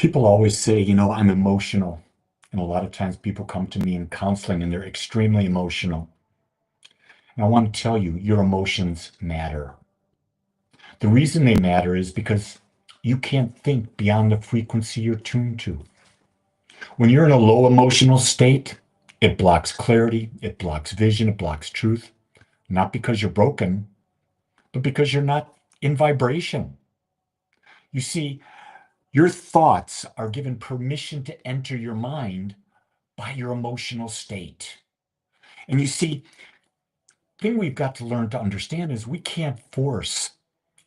People always say, I'm emotional. And a lot of times people come to me in counseling and they're extremely emotional. And I want to tell you, your emotions matter. The reason they matter is because you can't think beyond the frequency you're tuned to. When you're in a low emotional state, it blocks clarity, it blocks vision, it blocks truth. Not because you're broken, but because you're not in vibration. You see, your thoughts are given permission to enter your mind by your emotional state. And you see, the thing we've got to learn to understand is we can't force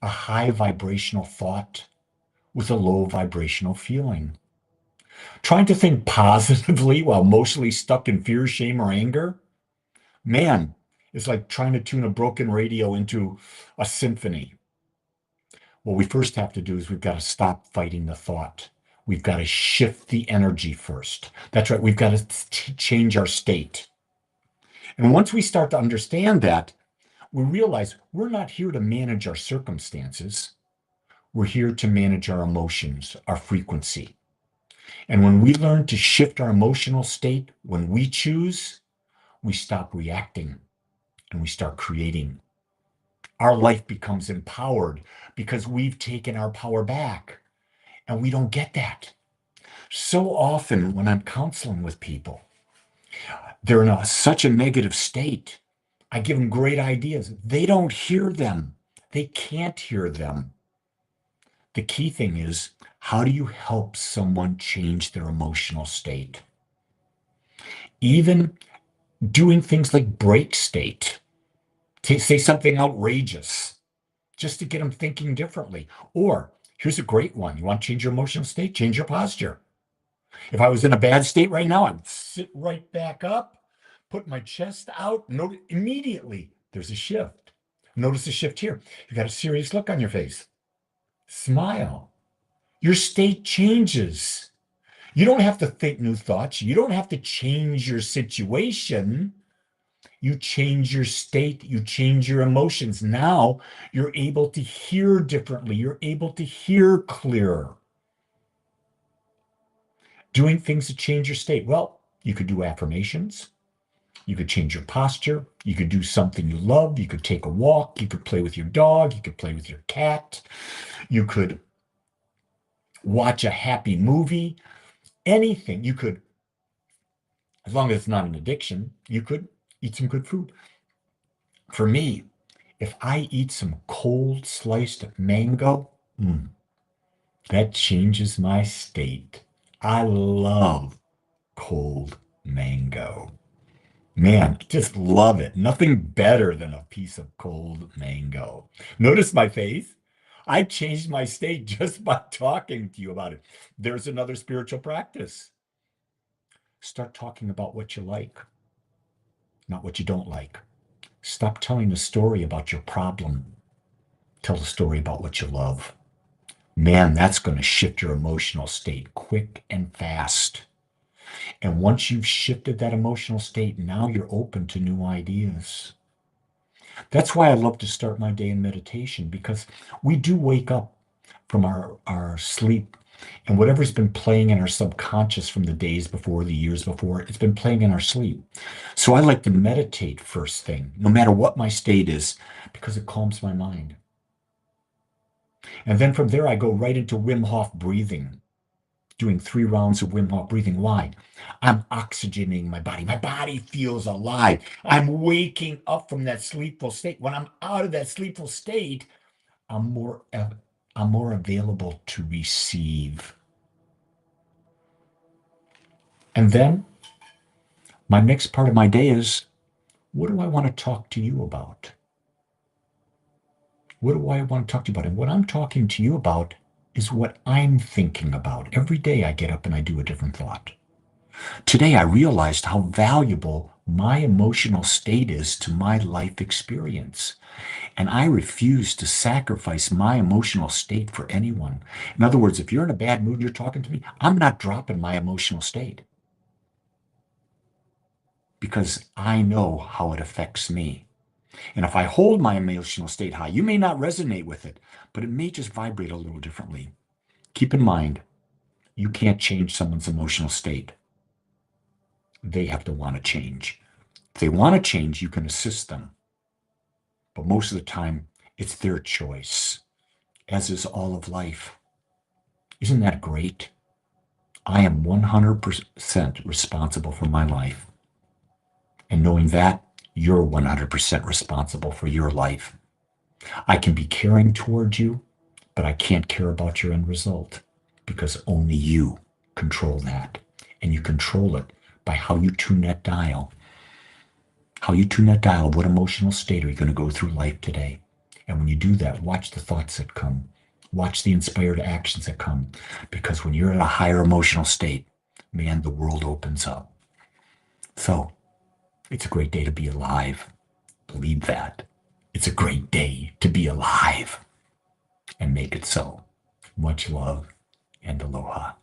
a high vibrational thought with a low vibrational feeling. Trying to think positively while emotionally stuck in fear, shame, or anger, man, it's like trying to tune a broken radio into a symphony. What we first have to do is we've got to stop fighting the thought. We've got to shift the energy first. That's right. We've got to change our state. And once we start to understand that, we realize we're not here to manage our circumstances. We're here to manage our emotions, our frequency. And when we learn to shift our emotional state, when we choose, we stop reacting and we start creating. Our life becomes empowered because we've taken our power back. And we don't get that. So often when I'm counseling with people, they're in such a negative state. I give them great ideas. They don't hear them. They can't hear them. The key thing is, how do you help someone change their emotional state? Even doing things like break state, to say something outrageous, just to get them thinking differently. Or here's a great one. You want to change your emotional state? Change your posture. If I was in a bad state right now, I'd sit right back up, put my chest out. Note immediately there's a shift. Notice the shift here. You got a serious look on your face. Smile. Your state changes. You don't have to think new thoughts. You don't have to change your situation. You change your state. You change your emotions. Now you're able to hear differently. You're able to hear clearer. Doing things to change your state. Well, you could do affirmations. You could change your posture. You could do something you love. You could take a walk. You could play with your dog. You could play with your cat. You could watch a happy movie. Anything. You could, as long as it's not an addiction, you could eat some good food. For me, if I eat some cold sliced mango, that changes my state. I love cold mango. Man, just love it. Nothing better than a piece of cold mango. Notice my face? I changed my state just by talking to you about it. There's another spiritual practice. Start talking about what you like, not what you don't like. Stop telling the story about your problem. Tell the story about what you love. Man, that's going to shift your emotional state quick and fast. And once you've shifted that emotional state, now you're open to new ideas. That's why I love to start my day in meditation, because we do wake up from our sleep, and whatever's been playing in our subconscious from the days before, the years before, it's been playing in our sleep. So I like to meditate first thing, no matter what my state is, because it calms my mind. And then from there, I go right into Wim Hof breathing, doing 3 rounds of Wim Hof breathing. Why? I'm oxygenating my body. My body feels alive. I'm waking up from that sleepful state. When I'm out of that sleepful state, I'm more I'm more available to receive. And then my next part of my day is, what do I want to talk to you about? What do I want to talk to you about? And what I'm talking to you about is what I'm thinking about. Every day I get up and I do a different thought. Today, I realized how valuable my emotional state is to my life experience. And I refuse to sacrifice my emotional state for anyone. In other words, if you're in a bad mood, you're talking to me, I'm not dropping my emotional state because I know how it affects me. And if I hold my emotional state high, you may not resonate with it, but it may just vibrate a little differently. Keep in mind, You can't change someone's emotional state. They have to want to change. If they want to change, you can assist them. But most of the time, it's their choice, as is all of life. Isn't that great? I am 100% responsible for my life. And knowing that, you're 100% responsible for your life. I can be caring towards you, but I can't care about your end result because only you control that. And you control it by how you tune that dial. How you tune that dial, what emotional state are you going to go through life today? And when you do that, watch the thoughts that come. Watch the inspired actions that come. Because when you're in a higher emotional state, man, the world opens up. So it's a great day to be alive. Believe that. It's a great day to be alive. And make it so. Much love and aloha.